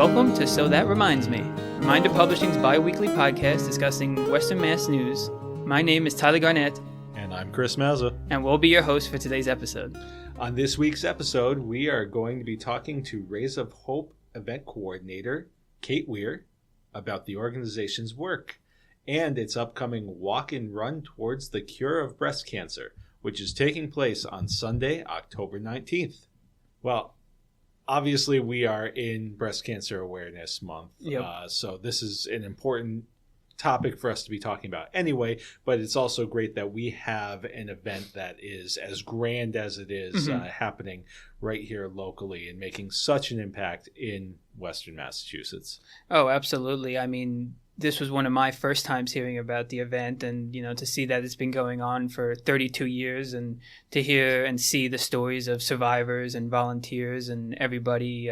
Welcome to So That Reminds Me, Reminder Publishing's bi-weekly podcast discussing Western Mass news. My name is Tyler Garnet. And I'm Chris Maza. And we'll be your host for today's episode. On this week's episode, we are going to be talking to Rays of Hope event coordinator, Kate Weir, about the organization's work and its upcoming walk and run towards the cure of breast cancer, which is taking place on Sunday, October 19th. Well, obviously, we are in Breast Cancer Awareness Month, so this is an important topic for us to be talking about anyway, but it's also great that we have an event that is as grand as it is happening right here locally and making such an impact in Western Massachusetts. Oh, absolutely. I mean, this was one of my first times hearing about the event, and to see that it's been going on for 32 years and to hear and see the stories of survivors and volunteers and everybody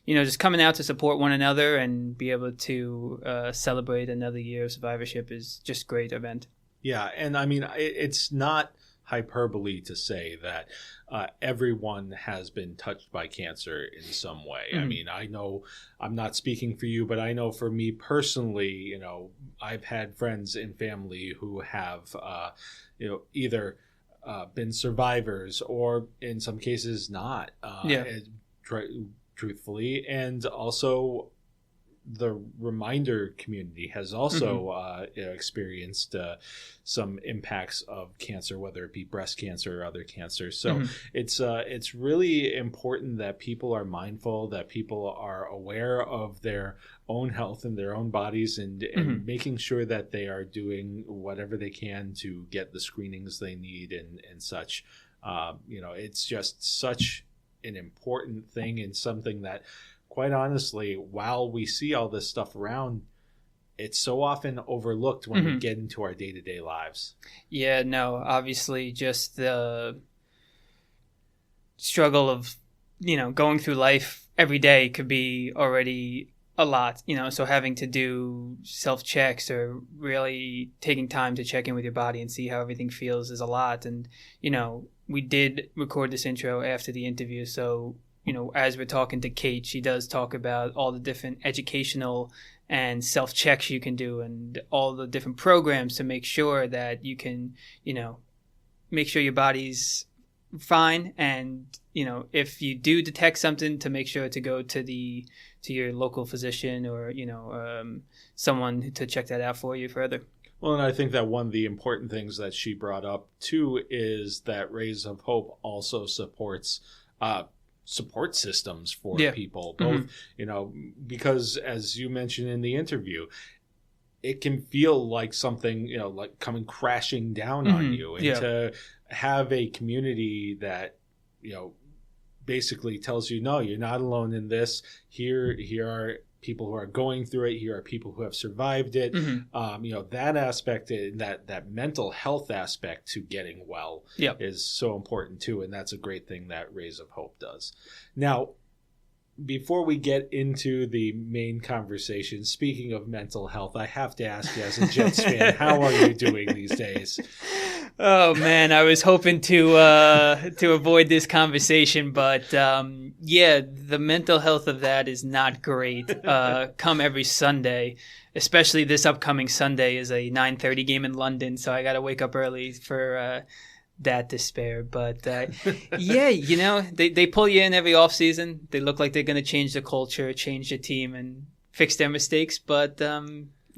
just coming out to support one another and be able to celebrate another year of survivorship is just a great event. Yeah, and I mean, it's not hyperbole to say that everyone has been touched by cancer in some way. I mean, I know I'm not speaking for you, but I know for me personally, I've had friends and family who have, either been survivors or in some cases not, truthfully. And also the reminder community has also experienced some impacts of cancer, whether it be breast cancer or other cancers. So it's really important that people are mindful, that people are aware of their own health and their own bodies, and making sure that they are doing whatever they can to get the screenings they need and such. It's just such an important thing and something that, quite honestly, while we see all this stuff around, it's so often overlooked when we get into our day-to-day lives. Yeah, no, obviously just the struggle of, going through life every day could be already a lot, so having to do self-checks or really taking time to check in with your body and see how everything feels is a lot. And, we did record this intro after the interview, so as we're talking to Kate, she does talk about all the different educational and self-checks you can do and all the different programs to make sure that you can, make sure your body's fine. And, if you do detect something, to make sure to go to your local physician or, someone to check that out for you further. Well, and I think that one of the important things that she brought up, too, is that Rays of Hope also supports support systems for people, both, because as you mentioned in the interview, it can feel like something, like coming crashing down on you. And to have a community that, basically tells you, no, you're not alone in this. Here are people who are going through it. Here are people who have survived it. That aspect, that mental health aspect to getting well is so important too. And that's a great thing that Rays of Hope does. Now, before we get into the main conversation, speaking of mental health, I have to ask you, as a Jets fan, how are you doing these days? Oh man, I was hoping to avoid this conversation, but the mental health of that is not great. Come every Sunday, especially this upcoming Sunday is a 9:30 game in London, so I got to wake up early for that despair. But they pull you in every off season. They look like they're going to change the culture, change the team, and fix their mistakes, but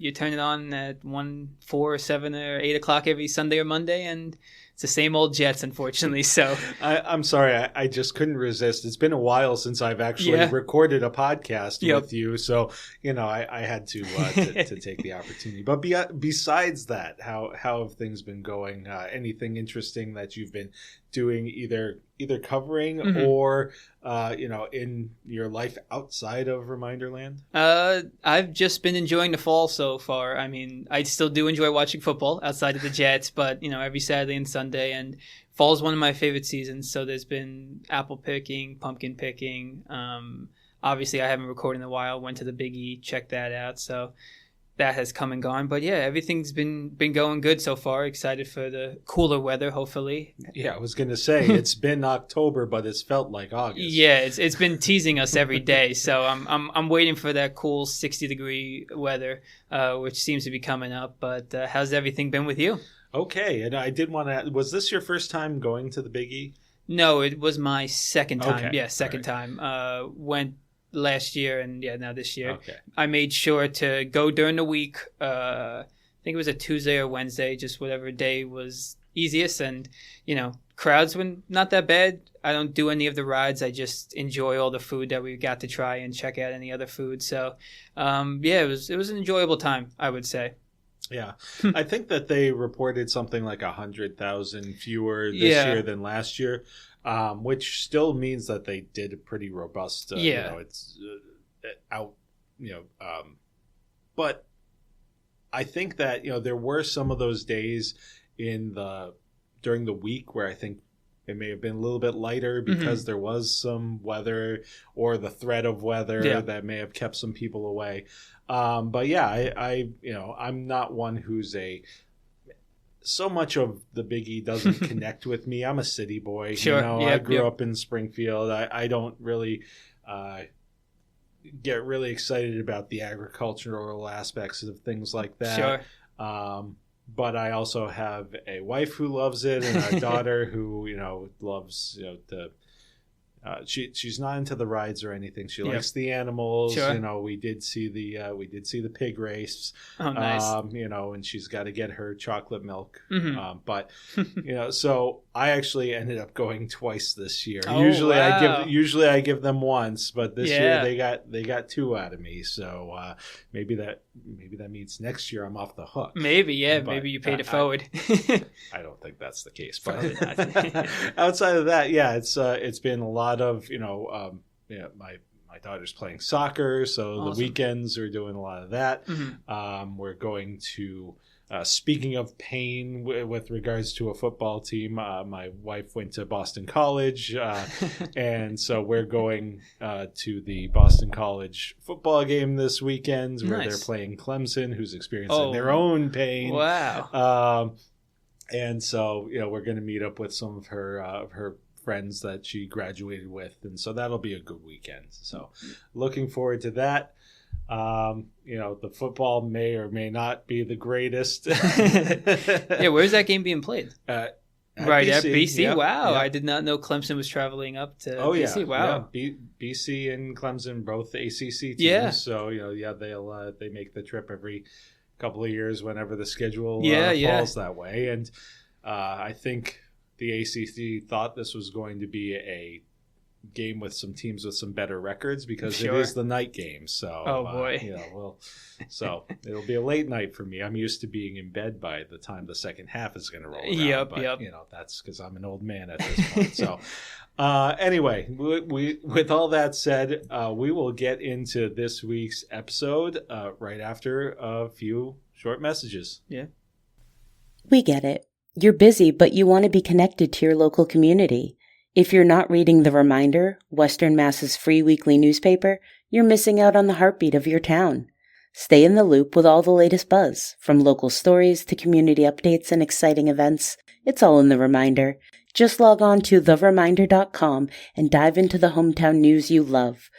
you turn it on at 1, 4, 7, or 8 o'clock every Sunday or Monday, and it's the same old Jets, unfortunately. So I'm sorry, I just couldn't resist. It's been a while since I've actually recorded a podcast with you, so I had to take the opportunity. But besides that, how have things been going? Anything interesting that you've been doing, either covering or in your life outside of Reminder Land? I've just been enjoying the fall so far. I mean, I still do enjoy watching football outside of the Jets, but every Saturday and Sunday, and fall is one of my favorite seasons. So there's been apple picking, pumpkin picking. Obviously, I haven't recorded in a while. Went to the Big E, checked that out. So that has come and gone. But yeah, everything's been going good so far. Excited for the cooler weather, hopefully. Yeah, I was going to say, it's been October, but it's felt like August. Yeah, it's been teasing us every day. So I'm waiting for that cool 60-degree weather, which seems to be coming up. But how's everything been with you? Okay, and I did want to, was this your first time going to the Big E? No, it was my second time. Okay. Yeah, second time. Went last year and now this year. Okay. I made sure to go during the week. I think it was a Tuesday or Wednesday, just whatever day was easiest. And, crowds were not that bad. I don't do any of the rides. I just enjoy all the food that we got to try and check out any other food. So, it was an enjoyable time, I would say. Yeah. I think that they reported something like 100,000 fewer this year than last year. Which still means that they did a pretty robust, it's out, but I think that, there were some of those days during the week where I think it may have been a little bit lighter because there was some weather or the threat of weather that may have kept some people away. But yeah, I'm not one who's so much of the Big E doesn't connect with me. I'm a city boy. Sure. I grew up in Springfield. I don't really get really excited about the agricultural aspects of things like that. Sure. But I also have a wife who loves it and a daughter who, loves, she's not into the rides or anything. She likes the animals. Sure. We did see the pig race. Oh, nice. And she's got to get her chocolate milk. Mm-hmm. But so I actually ended up going twice this year. Oh, Usually I give them once, but this year they got two out of me. So maybe that means next year I'm off the hook. Maybe, maybe you paid it forward. I don't think that's the case, but outside of that, it's been a lot of my daughter's playing soccer, so awesome. The weekends are doing a lot of that. Mm-hmm. We're going to speaking of pain with regards to a football team, my wife went to Boston College, and so we're going to the Boston College football game this weekend where they're playing Clemson, who's experiencing their own pain. Wow. And so, we're going to meet up with some of her friends that she graduated with, and so that'll be a good weekend. So looking forward to that. The football may or may not be the greatest. Where's that game being played? At BC. Yep, wow, yep. I did not know Clemson was traveling up to BC. Wow. Yeah. BC and Clemson, both ACC teams. Yeah. So they make the trip every couple of years whenever the schedule falls that way. And I think the ACC thought this was going to be a game with some teams with some better records because it is the night game. So, so it'll be a late night for me. I'm used to being in bed by the time the second half is going to roll around. But, that's because I'm an old man at this point. So, anyway, we with all that said, we will get into this week's episode right after a few short messages. Yeah. We get it. You're busy, but you want to be connected to your local community. If you're not reading The Reminder, Western Mass's free weekly newspaper, you're missing out on the heartbeat of your town. Stay in the loop with all the latest buzz, from local stories to community updates and exciting events. It's all in The Reminder. Just log on to thereminder.com and dive into the hometown news you love.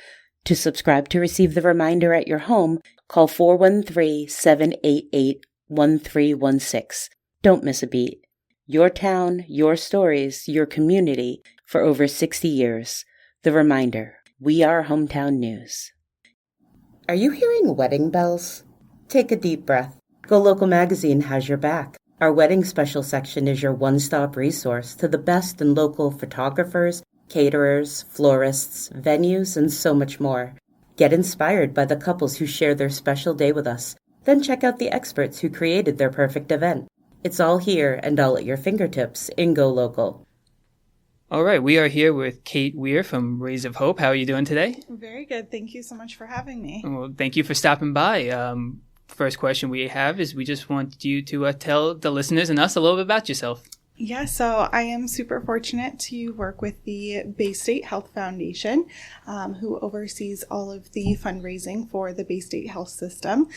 To subscribe to receive The Reminder at your home, call 413-788-1316. Don't miss a beat. Your town, your stories, your community for over 60 years. The Reminder. We are hometown news. Are you hearing wedding bells? Take a deep breath. Go Local Magazine has your back. Our wedding special section is your one-stop resource to the best in local photographers, caterers, florists, venues, and so much more. Get inspired by the couples who share their special day with us. Then check out the experts who created their perfect event. It's all here and all at your fingertips in Go Local. All right, we are here with Kate Weir from Rays of Hope. How are you doing today? Very good. Thank you so much for having me. Well, thank you for stopping by. First question we have is we just want you to tell the listeners and us a little bit about yourself. Yeah, so I am super fortunate to work with the Bay State Health Foundation, who oversees all of the fundraising for the Bay State Health System.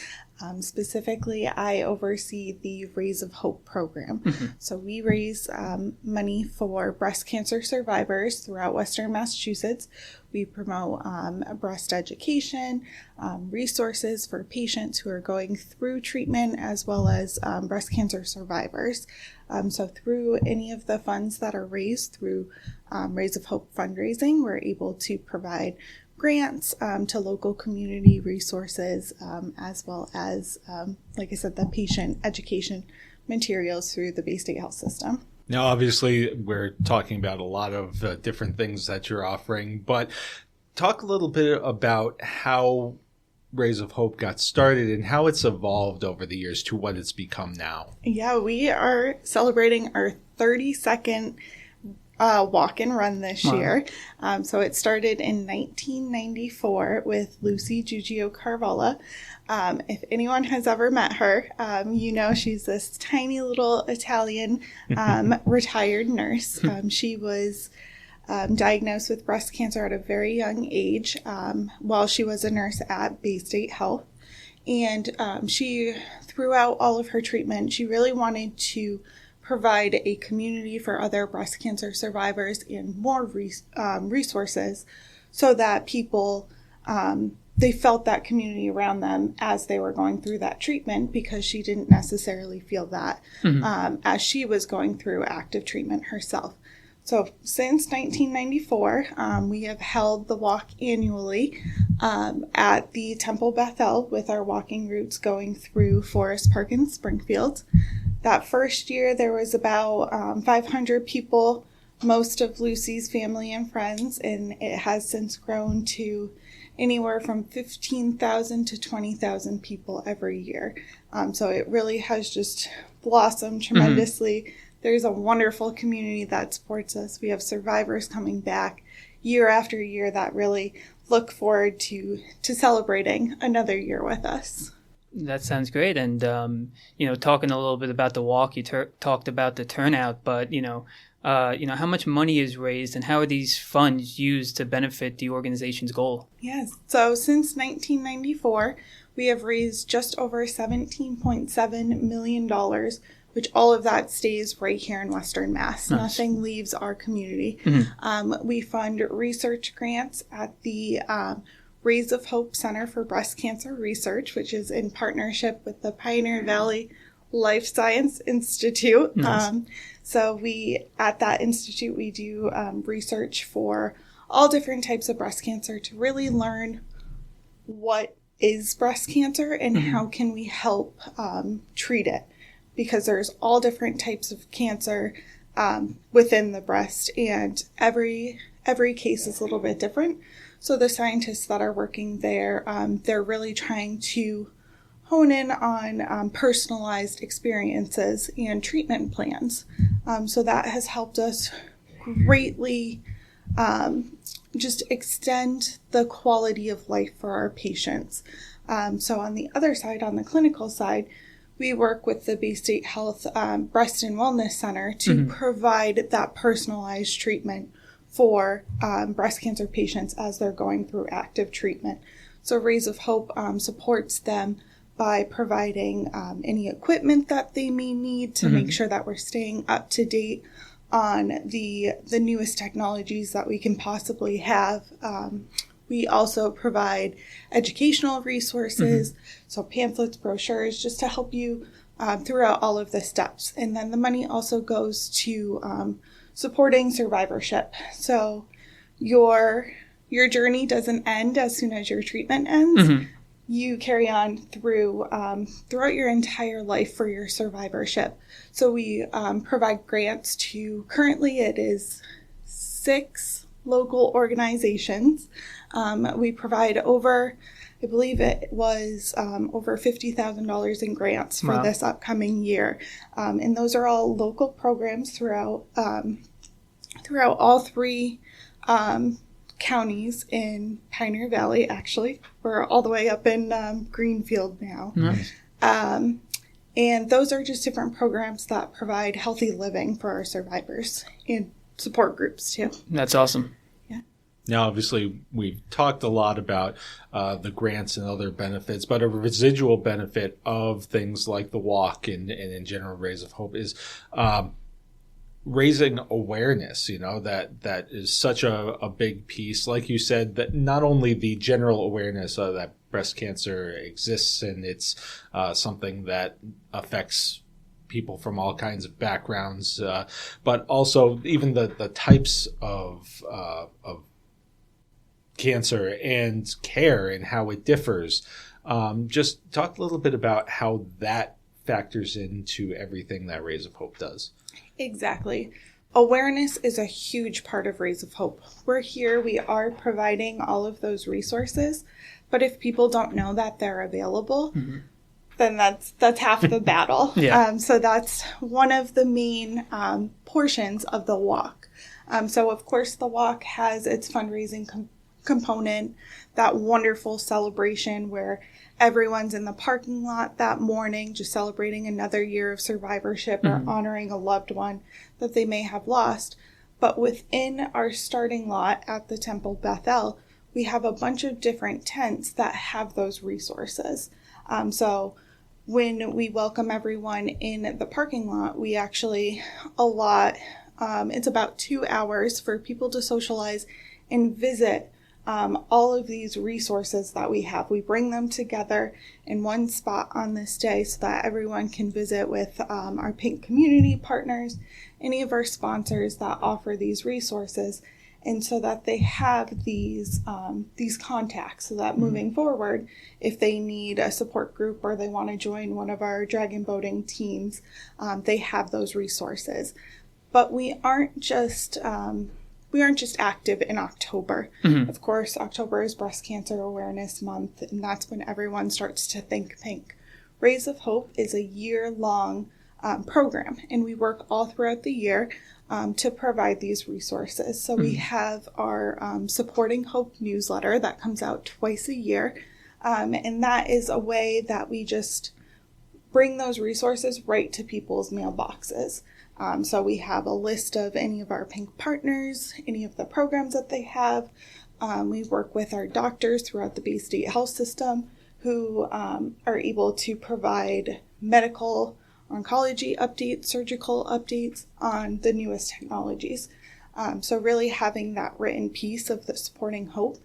Specifically, I oversee the Rays of Hope program. Mm-hmm. So we raise money for breast cancer survivors throughout Western Massachusetts. We promote breast education, resources for patients who are going through treatment, as well as breast cancer survivors. So through any of the funds that are raised through Rays of Hope fundraising, we're able to provide grants to local community resources, as well as, like I said, the patient education materials through the Bay State Health System. Now, obviously, we're talking about a lot of different things that you're offering, but talk a little bit about how Rays of Hope got started and how it's evolved over the years to what it's become now. Yeah, we are celebrating our 32nd walk and run this year. So it started in 1994 with Lucy Giugio Carvalla. If anyone has ever met her, you know she's this tiny little Italian retired nurse. She was diagnosed with breast cancer at a very young age while she was a nurse at Bay State Health. And she, throughout all of her treatment, she really wanted to provide a community for other breast cancer survivors and more resources so that people, they felt that community around them as they were going through that treatment, because she didn't necessarily feel that as she was going through active treatment herself. So since 1994, we have held the walk annually at the Temple Bethel, with our walking routes going through Forest Park and Springfield. That first year, there was about 500 people, most of Lucy's family and friends, and it has since grown to anywhere from 15,000 to 20,000 people every year. So it really has just blossomed tremendously. Mm-hmm. There's a wonderful community that supports us. We have survivors coming back year after year that really look forward to celebrating another year with us. That sounds great. And, talking a little bit about the walk, you talked about the turnout, but, how much money is raised and how are these funds used to benefit the organization's goal? Yes. So since 1994, we have raised just over $17.7 million, which all of that stays right here in Western Mass. Nice. Nothing leaves our community. Mm-hmm. We fund research grants at the Rays of Hope Center for Breast Cancer Research, which is in partnership with the Pioneer Valley Life Science Institute. Nice. So at that institute, we do research for all different types of breast cancer to really learn what is breast cancer and how can we help treat it. Because there's all different types of cancer within the breast, and every case is a little bit different. So the scientists that are working there, they're really trying to hone in on personalized experiences and treatment plans. So that has helped us greatly just extend the quality of life for our patients. So on the other side, on the clinical side, we work with the Bay State Health Breast and Wellness Center to provide that personalized treatment for breast cancer patients as they're going through active treatment. So Rays of Hope supports them by providing any equipment that they may need to make sure that we're staying up to date on the newest technologies that we can possibly have. We also provide educational resources, so pamphlets, brochures, just to help you throughout all of the steps. And then the money also goes to supporting survivorship. So your journey doesn't end as soon as your treatment ends. You carry on throughout your entire life for your survivorship. So we provide grants to, currently it is 6 local organizations. We provide over $50,000 in grants for this upcoming year. And those are all local programs throughout all 3 counties in Pioneer Valley, actually. We're all the way up in Greenfield now. Nice. And those are just different programs that provide healthy living for our survivors and support groups too. That's awesome. Now, obviously, we've talked a lot about the grants and other benefits, but a residual benefit of things like the walk and in general Rays of Hope is raising awareness. That is such a big piece. Like you said, that not only the general awareness that breast cancer exists and it's something that affects people from all kinds of backgrounds, but also even the types of cancer and care and how it differs. Just talk a little bit about how that factors into everything that Rays of Hope does. Exactly. Awareness is a huge part of Rays of Hope. We're here, we are providing all of those resources, but if people don't know that they're available, then that's half the battle. So that's one of the main portions of the walk. So of course the walk has its fundraising component, that wonderful celebration where everyone's in the parking lot that morning just celebrating another year of survivorship or honoring a loved one that they may have lost. But within our starting lot at the Temple Bethel, we have a bunch of different tents that have those resources. So when we welcome everyone in the parking lot, we actually allot, it's about 2 hours for people to socialize and visit all of these resources that we have. We bring them together in one spot on this day so that everyone can visit with our Pink community partners, any of our sponsors that offer these resources, and so that they have these contacts so that moving forward, if they need a support group or they want to join one of our dragon boating teams, they have those resources. But we aren't just active in October. Of course, October is Breast Cancer Awareness Month, and that's when everyone starts to think pink. Rays of Hope is a year-long program, and we work all throughout the year to provide these resources. So we have our Supporting Hope newsletter that comes out twice a year, and that is a way that we just bring those resources right to people's mailboxes. So we have a list of any of our Pink partners, any of the programs that they have. We work with our doctors throughout the Bay State Health System who are able to provide medical, oncology updates, surgical updates on the newest technologies. So really having that written piece of the Supporting Hope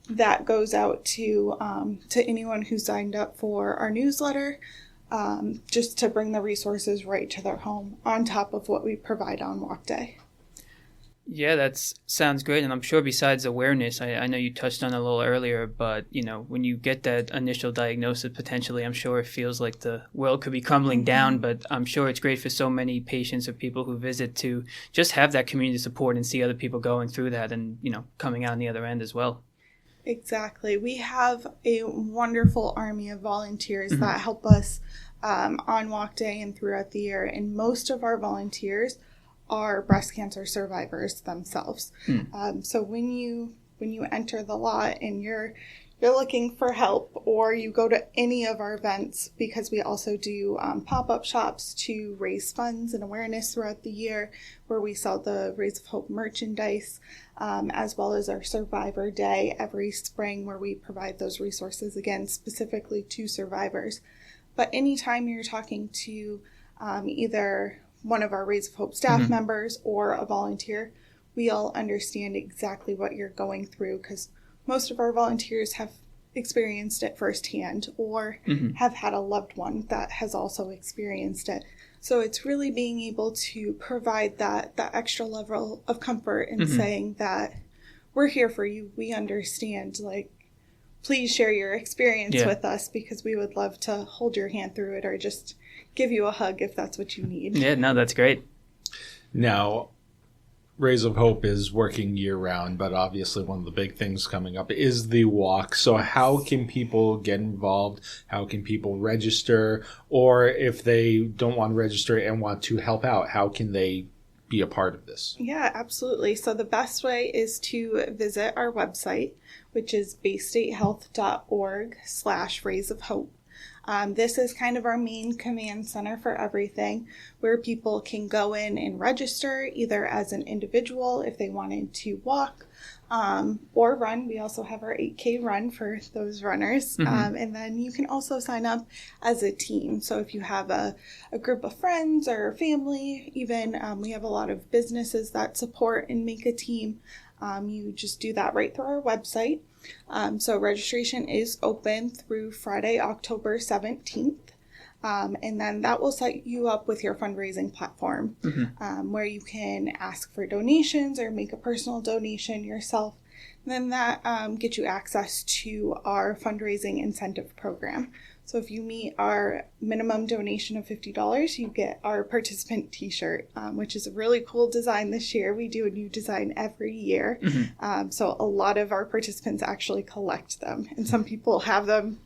that goes out to anyone who signed up for our newsletter, just to bring the resources right to their home on top of what we provide on Walk Day. Yeah, that sounds great. And I'm sure besides awareness, I know you touched on it a little earlier, but, when you get that initial diagnosis, potentially, I'm sure it feels like the world could be crumbling down, but I'm sure it's great for so many patients or people who visit to just have that community support and see other people going through that and, coming out on the other end as well. Exactly. We have a wonderful army of volunteers that help us on Walk Day and throughout the year. And most of our volunteers are breast cancer survivors themselves. So when you enter the lot and you're looking for help, or you go to any of our events, because we also do pop-up shops to raise funds and awareness throughout the year, where we sell the Rays of Hope merchandise, as well as our Survivor Day every spring, where we provide those resources again specifically to survivors. But anytime you're talking to either one of our Rays of Hope staff members or a volunteer, we all understand exactly what you're going through, because most of our volunteers have experienced it firsthand or have had a loved one that has also experienced it. So it's really being able to provide that extra level of comfort in saying that we're here for you. We understand, please share your experience with us, because we would love to hold your hand through it or just give you a hug if that's what you need. Yeah, no, that's great. Now, Rays of Hope is working year-round, but obviously one of the big things coming up is the walk. So how can people get involved? How can people register? Or if they don't want to register and want to help out, how can they be a part of this? Yeah, absolutely. So the best way is to visit our website, which is baystatehealth.org/Rays of Hope. This is kind of our main command center for everything, where people can go in and register either as an individual if they wanted to walk or run. We also have our 8K run for those runners. And then you can also sign up as a team. So if you have a group of friends or family, even we have a lot of businesses that support and make a team. You just do that right through our website. So registration is open through Friday, October 17th. And then that will set you up with your fundraising platform where you can ask for donations or make a personal donation yourself. And then that gets you access to our fundraising incentive program. So if you meet our minimum donation of $50, you get our participant t-shirt, which is a really cool design this year. We do a new design every year. So a lot of our participants actually collect them. And some people have them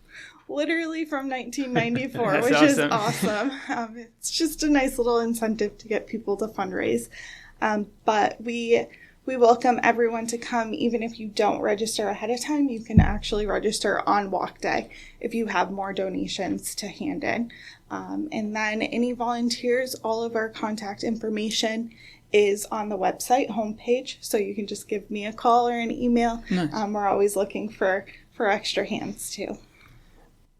literally from 1994, which is awesome. It's just a nice little incentive to get people to fundraise. But we welcome everyone to come. Even if you don't register ahead of time, you can actually register on walk day if you have more donations to hand in. And then any volunteers, all of our contact information is on the website homepage, so you can just give me a call or an email. Nice. We're always looking for extra hands too.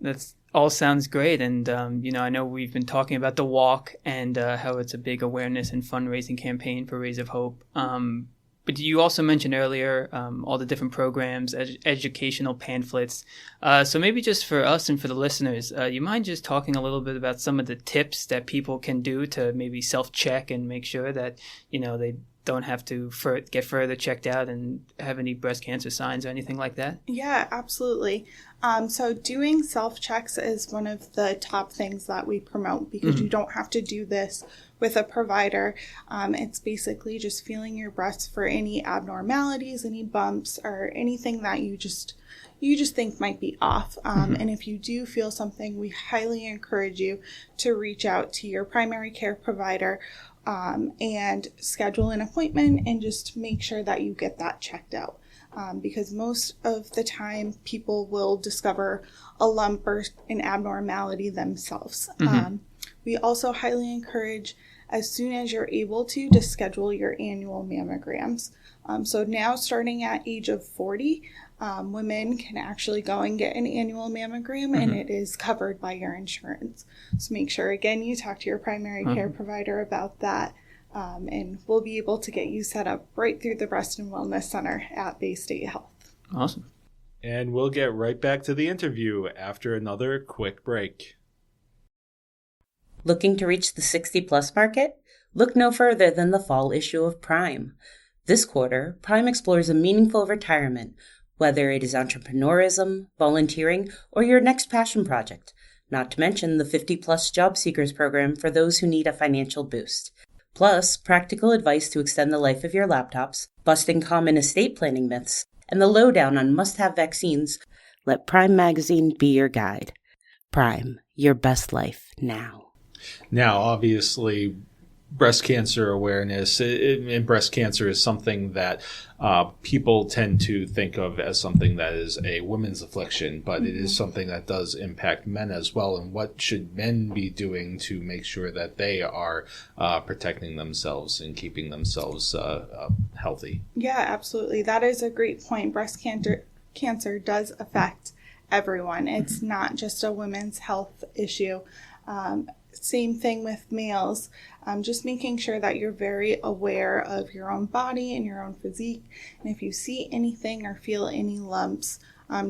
That's all sounds great. And, I know we've been talking about the walk and how it's a big awareness and fundraising campaign for Rays of Hope. But you also mentioned earlier all the different programs, educational pamphlets. So maybe just for us and for the listeners, you mind just talking a little bit about some of the tips that people can do to maybe self-check and make sure that, they don't have to get further checked out and have any breast cancer signs or anything like that? Yeah, absolutely. So doing self-checks is one of the top things that we promote because you don't have to do this with a provider. It's basically just feeling your breasts for any abnormalities, any bumps, or anything that you just think might be off. And if you do feel something, we highly encourage you to reach out to your primary care provider and schedule an appointment and just make sure that you get that checked out. Because most of the time people will discover a lump or an abnormality themselves. We also highly encourage, as soon as you're able to schedule your annual mammograms. So now starting at age of 40, women can actually go and get an annual mammogram and it is covered by your insurance. So make sure, again, you talk to your primary care provider about that. And we'll be able to get you set up right through the Breast and Wellness Center at Bay State Health. Awesome. And we'll get right back to the interview after another quick break. Looking to reach the 60-plus market? Look no further than the fall issue of Prime. This quarter, Prime explores a meaningful retirement, whether it is entrepreneurism, volunteering, or your next passion project, not to mention the 50-plus Job Seekers program for those who need a financial boost. Plus, practical advice to extend the life of your laptops, busting common estate planning myths, and the lowdown on must-have vaccines. Let Prime Magazine be your guide. Prime, your best life now. Now, obviously, breast cancer awareness and breast cancer is something that people tend to think of as something that is a women's affliction, but it is something that does impact men as well. And what should men be doing to make sure that they are protecting themselves and keeping themselves healthy? Yeah, absolutely. That is a great point. Breast cancer does affect everyone. It's not just a women's health issue. Same thing with males. Just making sure that you're very aware of your own body and your own physique. And if you see anything or feel any lumps,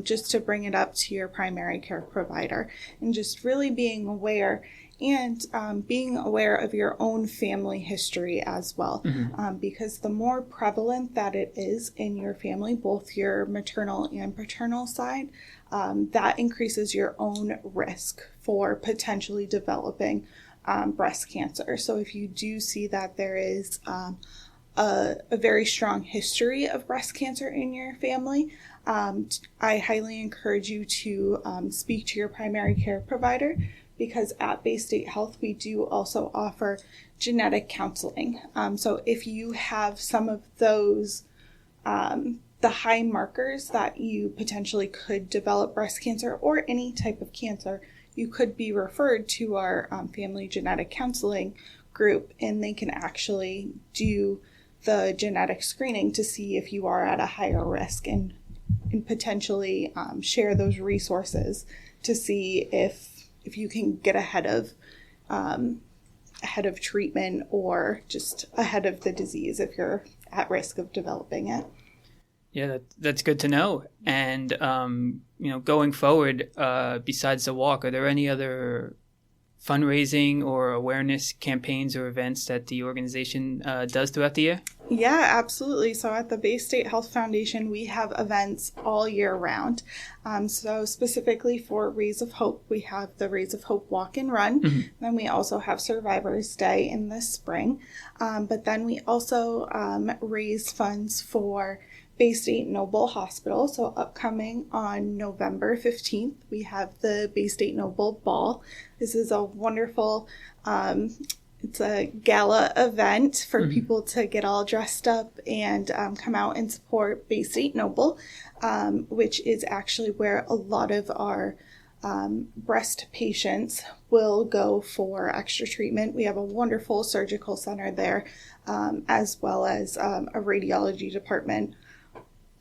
just to bring it up to your primary care provider. And just really being aware and being aware of your own family history as well. Because the more prevalent that it is in your family, both your maternal and paternal side, that increases your own risk for potentially developing breast cancer. So if you do see that there is a very strong history of breast cancer in your family, I highly encourage you to speak to your primary care provider, because at Bay State Health, we do also offer genetic counseling. So if you have some of those, the high markers that you potentially could develop breast cancer or any type of cancer, you could be referred to our family genetic counseling group, and they can actually do the genetic screening to see if you are at a higher risk, and potentially share those resources to see if you can get ahead of treatment or just ahead of the disease if you're at risk of developing it. Yeah, that's good to know. And, going forward, besides the walk, are there any other fundraising or awareness campaigns or events that the organization does throughout the year? Yeah, absolutely. So at the Bay State Health Foundation, we have events all year round. So specifically for Rays of Hope, we have the Rays of Hope Walk and Run. Mm-hmm. Then we also have Survivors Day in the spring. But then we also raise funds for Bay State Noble Hospital. So upcoming on November 15th, we have the Bay State Noble Ball. This is a wonderful, it's a gala event for people to get all dressed up and come out and support Bay State Noble, which is actually where a lot of our breast patients will go for extra treatment. We have a wonderful surgical center there, as well as a radiology department.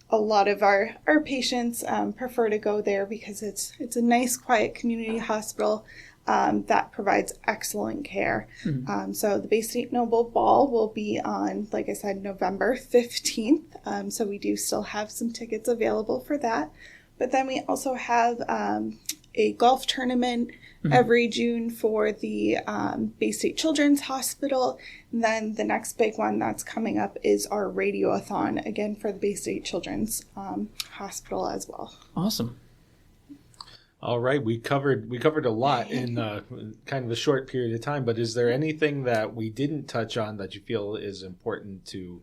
A lot of our patients prefer to go there because it's a nice, quiet community hospital that provides excellent care. Mm-hmm. So the Bay State Noble Ball will be on, like I said, November 15th. So we do still have some tickets available for that. But then we also have a golf tournament every June for the Bay State Children's Hospital. And then the next big one that's coming up is our radiothon, again for the Bay State Children's Hospital as well. Awesome. All right, we covered a lot in kind of a short period of time, but is there anything that we didn't touch on that you feel is important to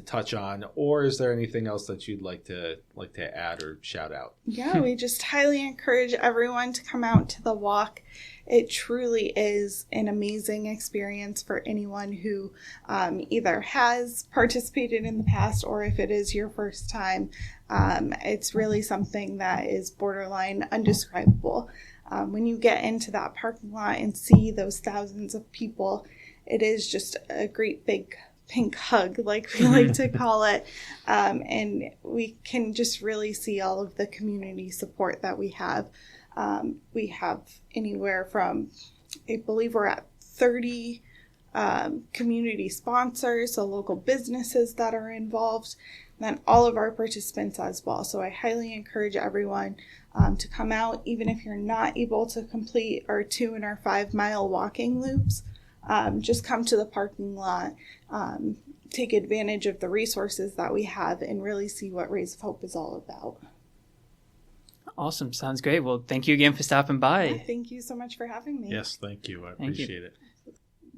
touch on, or is there anything else that you'd like to add or shout out? Yeah, we just highly encourage everyone to come out to the walk. It truly is an amazing experience for anyone who either has participated in the past or if it is your first time. It's really something that is borderline undescribable. When you get into that parking lot and see those thousands of people, it is just a great big pink hug, like we like to call it. And we can just really see all of the community support that we have. We have anywhere from, I believe we're at 30 community sponsors, so local businesses that are involved, and then all of our participants as well. So I highly encourage everyone to come out, even if you're not able to complete our 2 and our 5 mile walking loops. Just come to the parking lot, take advantage of the resources that we have, and really see what Rays of Hope is all about. Awesome. Sounds great. Well, thank you again for stopping by. Yeah, thank you so much for having me. Yes, thank you. I appreciate it.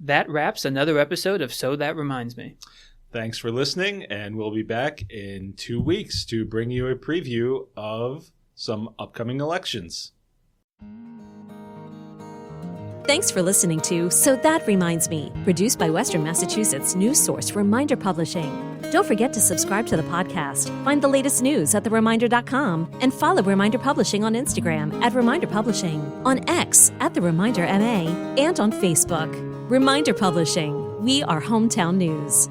That wraps another episode of So That Reminds Me. Thanks for listening, and we'll be back in 2 weeks to bring you a preview of some upcoming elections. Thanks for listening to So That Reminds Me, produced by Western Massachusetts news source Reminder Publishing. Don't forget to subscribe to the podcast, find the latest news at thereminder.com, and follow Reminder Publishing on Instagram at Reminder Publishing, on X at The Reminder MA, and on Facebook. Reminder Publishing, we are hometown news.